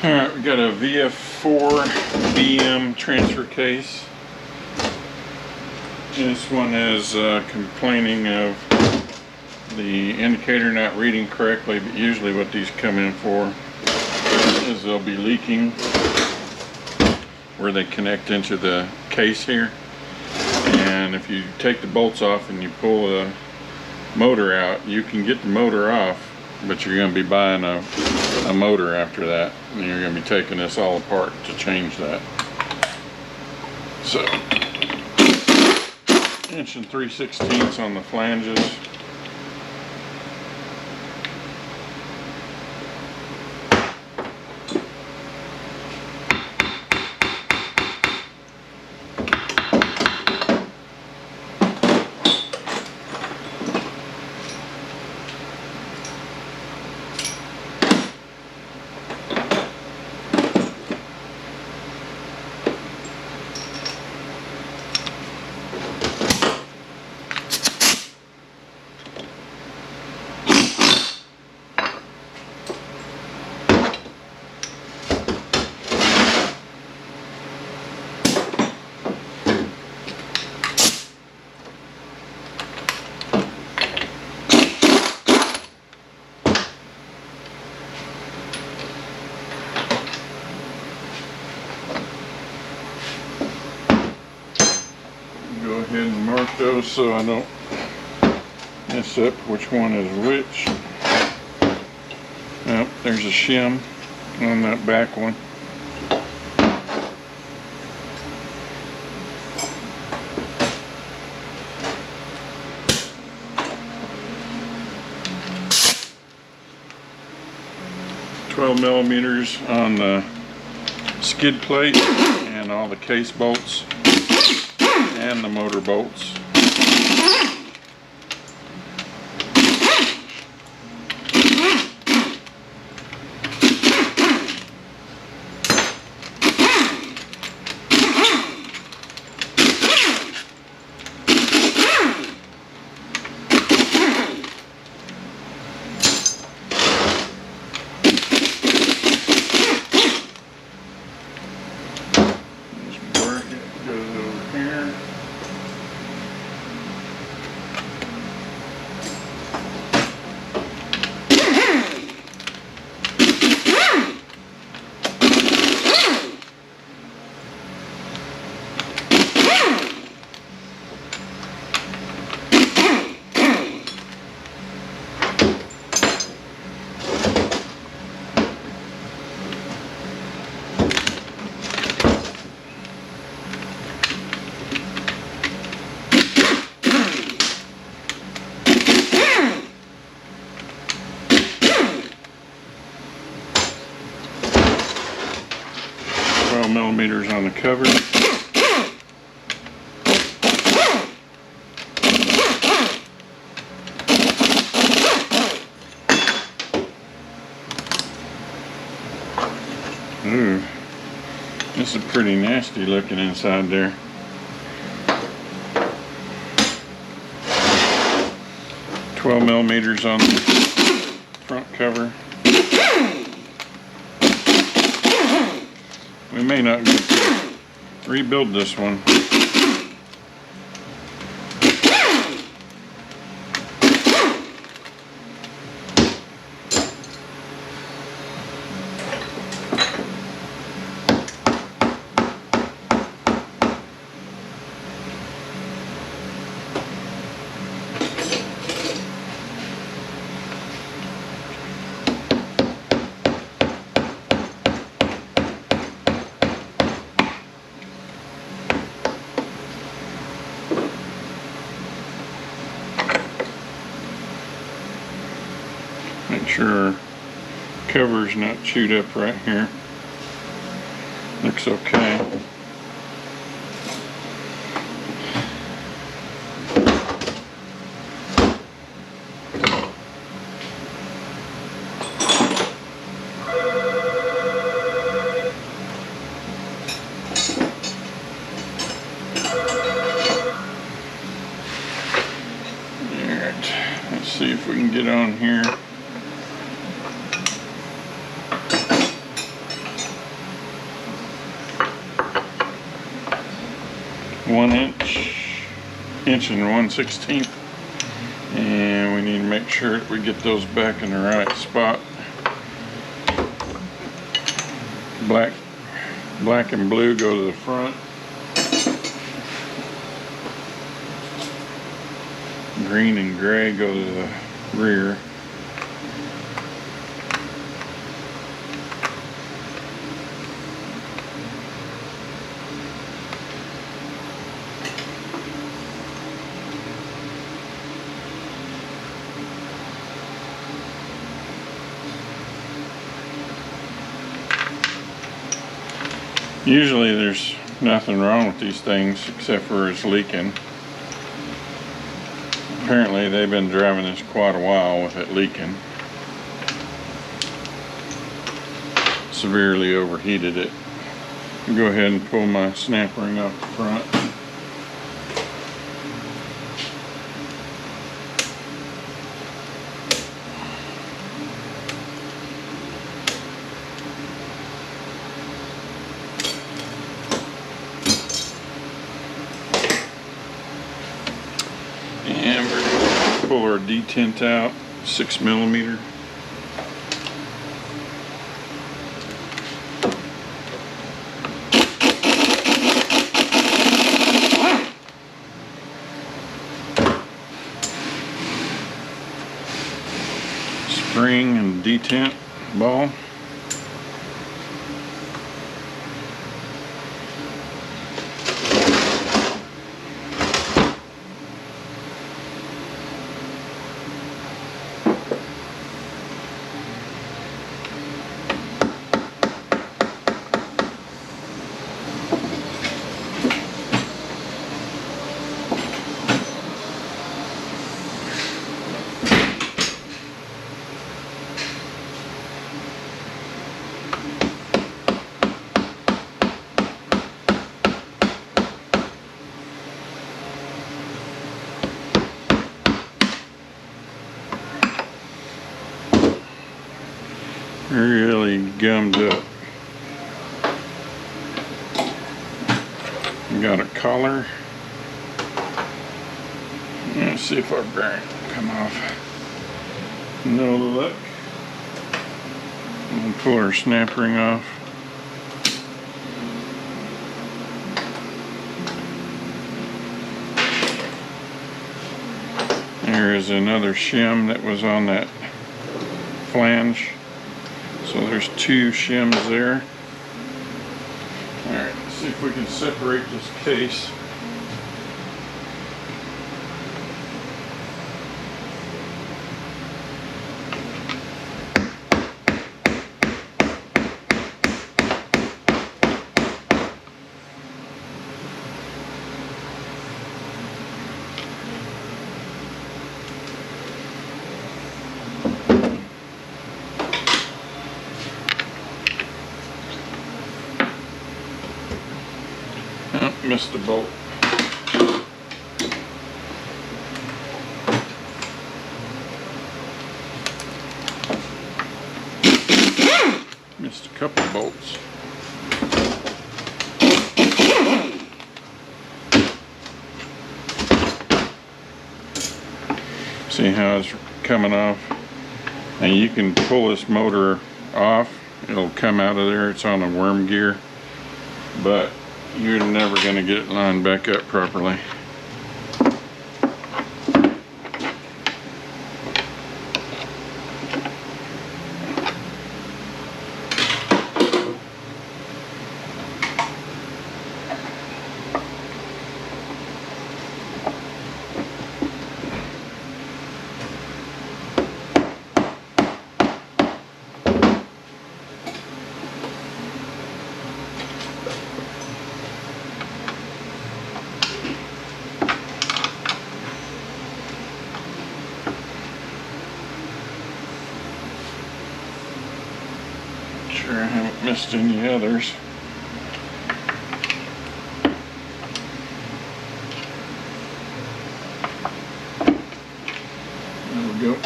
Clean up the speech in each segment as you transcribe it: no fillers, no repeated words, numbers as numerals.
Alright, we got a VF4BM transfer case. This one is complaining of the indicator not reading correctly, but usually what these come in for is they'll be leaking where they connect into the case here. And if you take the bolts off and you pull the motor out, you can get the motor off, but you're going to be buying a motor after that, and you're going to be taking this all apart to change that. So 1 3/16 on the flanges. Go ahead and mark those so I don't mess up which one is which. Oh, there's a shim on that back one. $12mm on the skid plate and all the case bolts and the motor bolts. $12mm on the cover. Ooh, this is pretty nasty looking inside there. $12mm on the front cover. We may not get to rebuild this one. Make sure our cover's not chewed up right here. Looks okay. Alright, let's see if we can get on here. 1 inch, inch and 1/16, and we need to make sure that we get those back in the right spot. Black and blue go to the front. Green and gray go to the rear. Usually there's nothing wrong with these things except for it's leaking. Apparently they've been driving this quite a while with it leaking. Severely overheated it. I'll go ahead and pull my snap ring off the front. And we're going to pull our detent out, 6mm. Spring and detent ball. Really gummed up. Got a collar. Let's see if our bearing will come off. No luck. We'll pull our snap ring off. There is another shim that was on that flange. So there's 2 shims there. Alright, let's see if we can separate this case. Missed the bolt. Missed a couple bolts. See how it's coming off? And you can pull this motor off. It'll come out of there. It's on a worm gear. But you're never going to get it lined back up properly. Sure I haven't missed any others. There we go.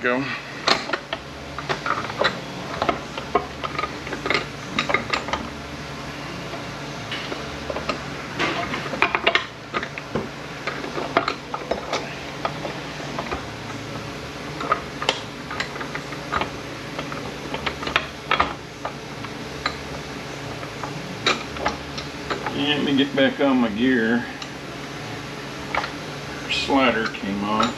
go. Let me get back on my gear. Slider came off.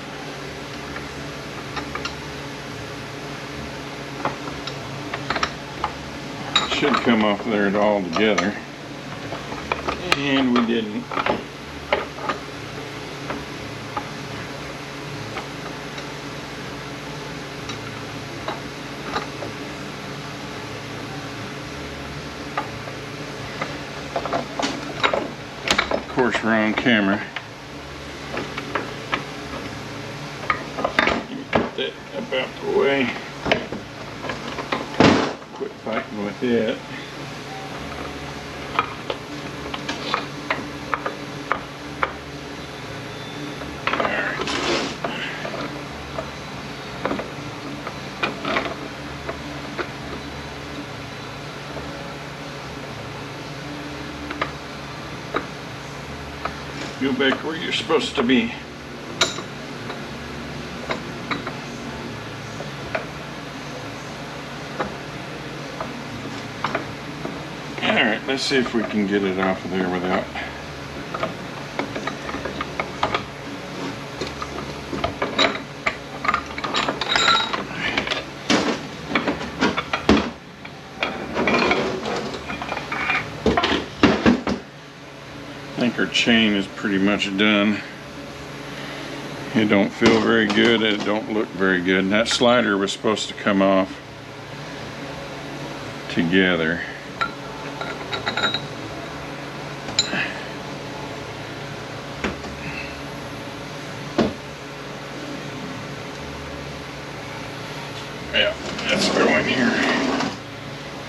Should come off there all together, and we didn't. Of course, we're on camera. Get that about the way. Quit fighting with it. Go back where you're supposed to be. Alright, let's see if we can get it off of there without. I think our chain is pretty much done. It don't feel very good, it don't look very good. And that slider was supposed to come off together. Yeah, that's going here.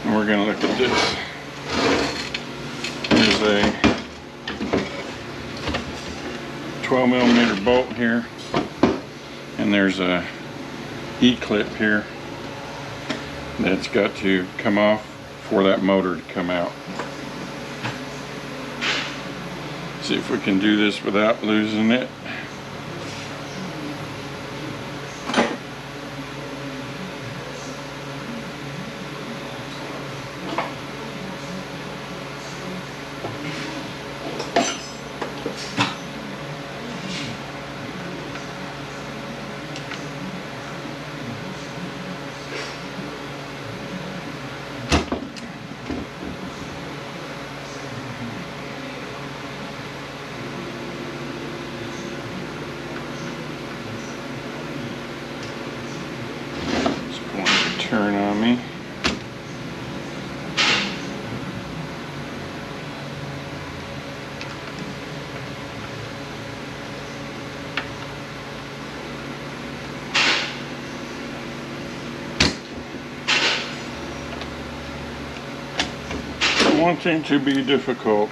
And we're gonna look at this. There's a 12mm bolt here, and there's a E-clip here that's got to come off for that motor to come out. See if we can do this without losing it. Turn on me. Wanting to be difficult.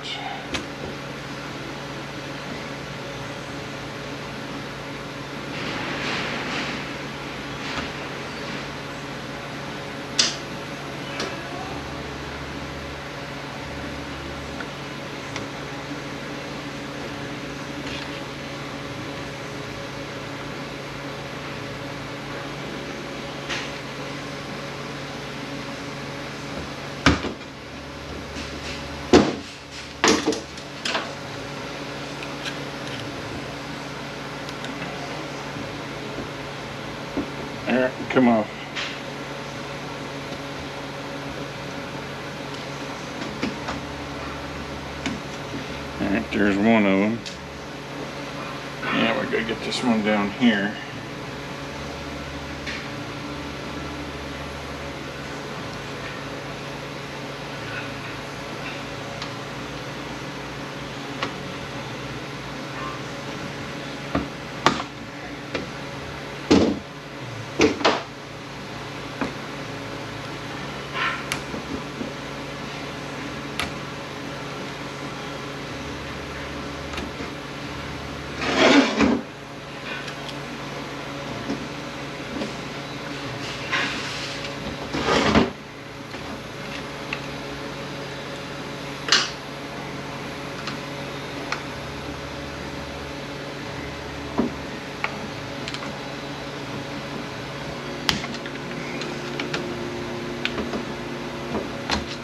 Alright, come off. Alright, there's one of them. Yeah, we gotta get this one down here.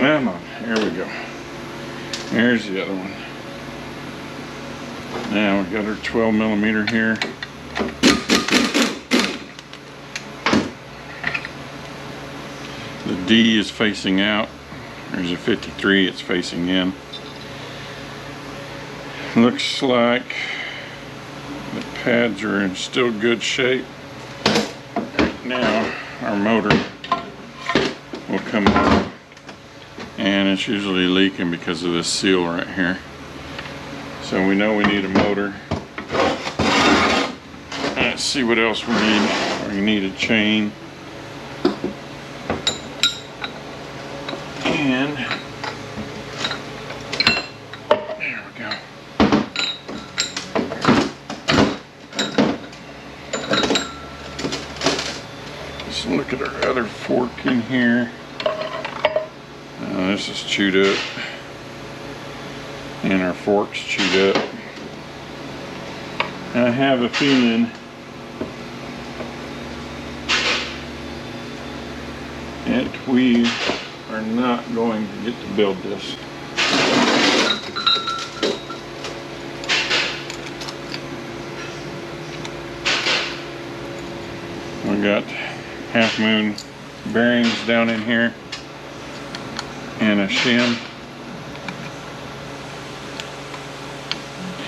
Come on, here we go. Here's the other one. Now we got our 12 millimeter here. The D is facing out. There's a 53, it's facing in. Looks like the pads are in still good shape. Right now our motor will come up, and it's usually leaking because of this seal right here. So we know we need a motor. Let's see what else we need. We need a chain. And there we go. Let's look at our other fork in here. This is chewed up. And our fork's chewed up. I have a feeling that we are not going to get to build this. We got half moon bearings down in here and a shim.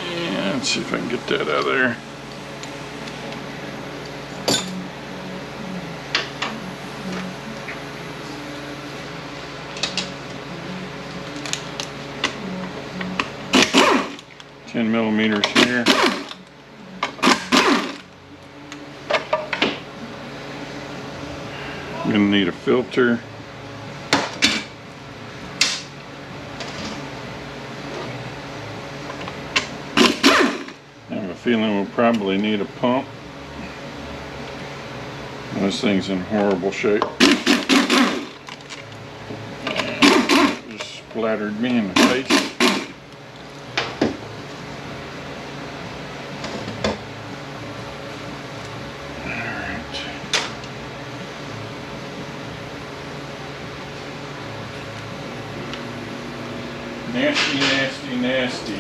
And let's see if I can get that out of there. $10 here. I'm going to need a filter. I have a feeling we'll probably need a pump. This thing's in horrible shape. Just splattered me in the face. Nasty, nasty, nasty.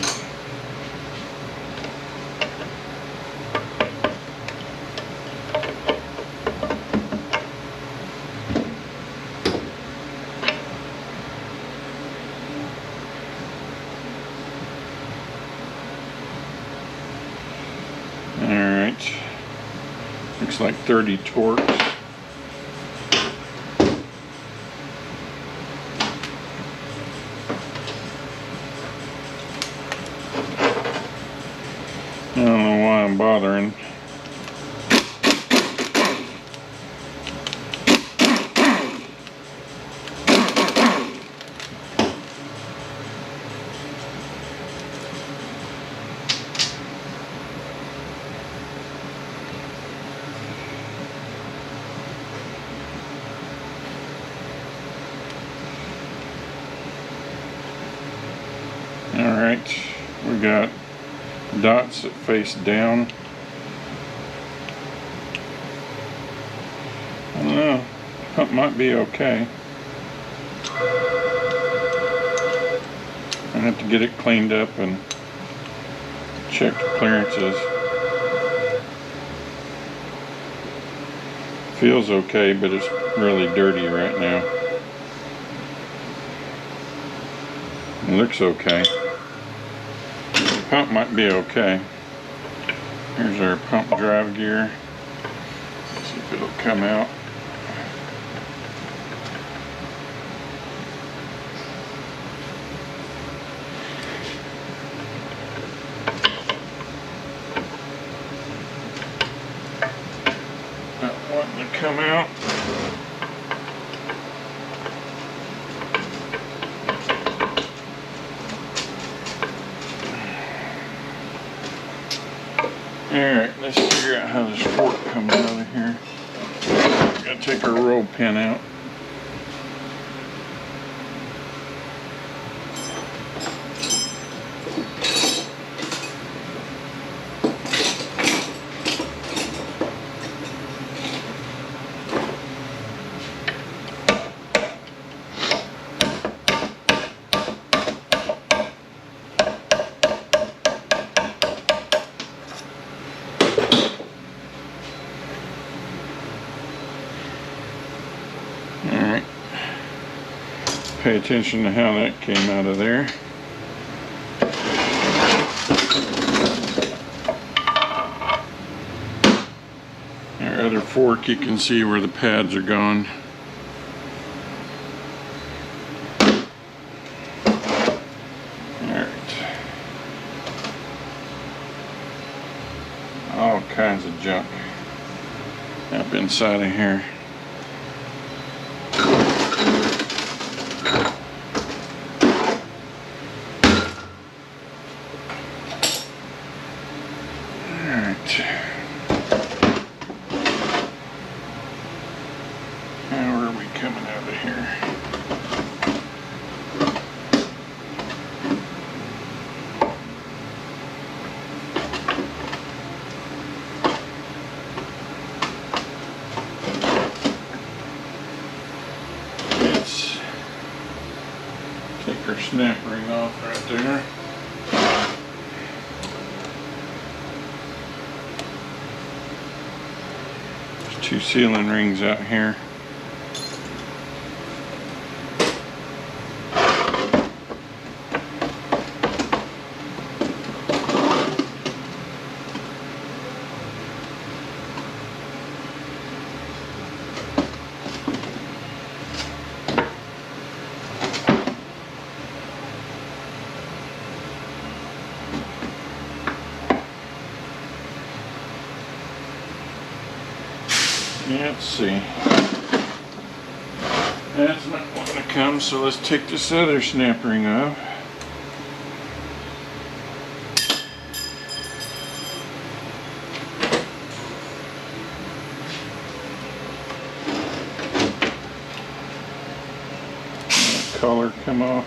Alright. Looks like 30 torques. I don't know why I'm bothering. All right, we got dots that face down. I don't know, pump might be okay. I have to get it cleaned up and check the clearances. Feels okay, but it's really dirty right now. It looks okay. Pump might be okay. Here's our pump drive gear. Let's see if it'll come out. Not wanting to come out. Alright, let's figure out how this fork comes out of here. Gotta take our roll pin out. Pay attention to how that came out of there. Our other fork, you can see where the pads are gone. All kinds of junk up inside of here. Alright. How are we coming out of here? Take our snap ring off right there. There's 2 sealing rings out here. Let's see. That's not wanting to come, so let's take this other snap ring off. Let the collar come off.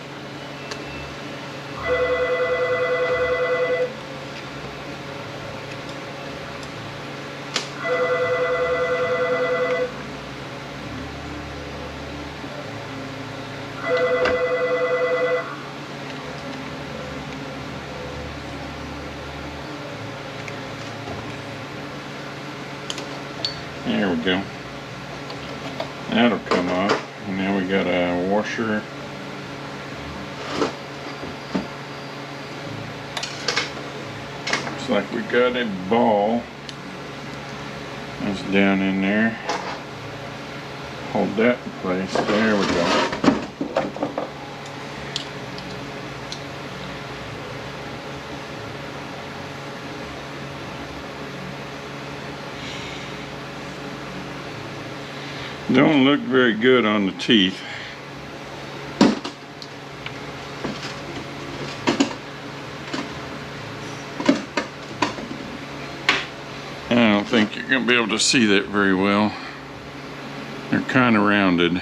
There we go. That'll come off. And now we got a washer. Looks like we got a ball that's down in there. Hold that in place. There we go. Don't look very good on the teeth. I don't think you're going to be able to see that very well. They're kind of rounded.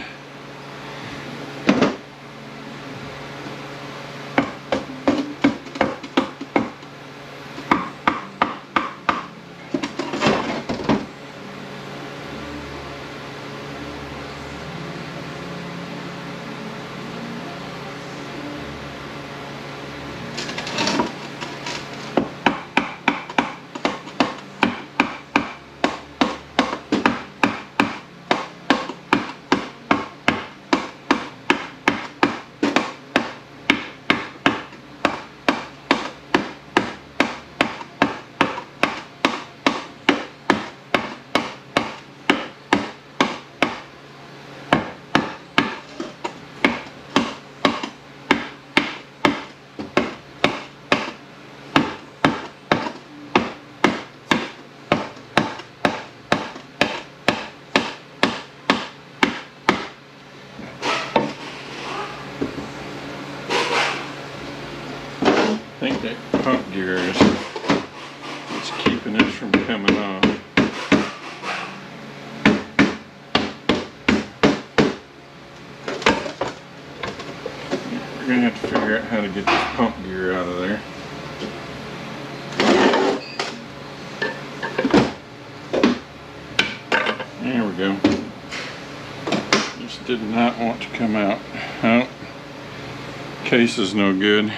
I think that pump gear is keeping this from coming off. We're going to have to figure out how to get this pump gear out of there. There we go. This did not want to come out. Oh, case is no good.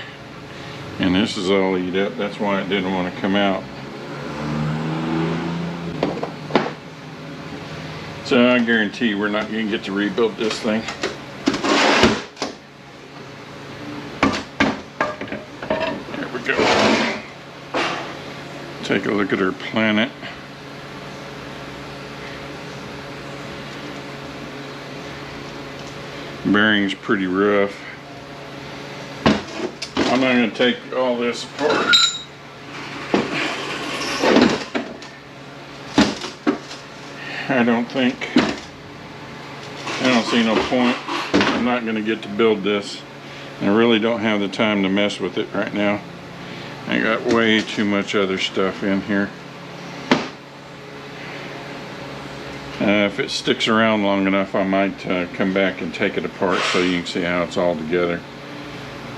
And this is all eat up. That's why it didn't want to come out. So I guarantee we're not going to get to rebuild this thing. Take a look at our planet. Bearing's pretty rough. I'm not going to take all this apart. I don't see no point. I'm not going to get to build this. I really don't have the time to mess with it right now. I got way too much other stuff in here. If it sticks around long enough, I might come back and take it apart so you can see how it's all together.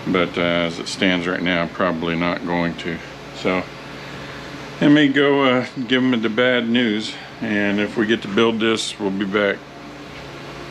But as it stands right now, I'm probably not going to. So let me go give them the bad news, and if we get to build this, we'll be back.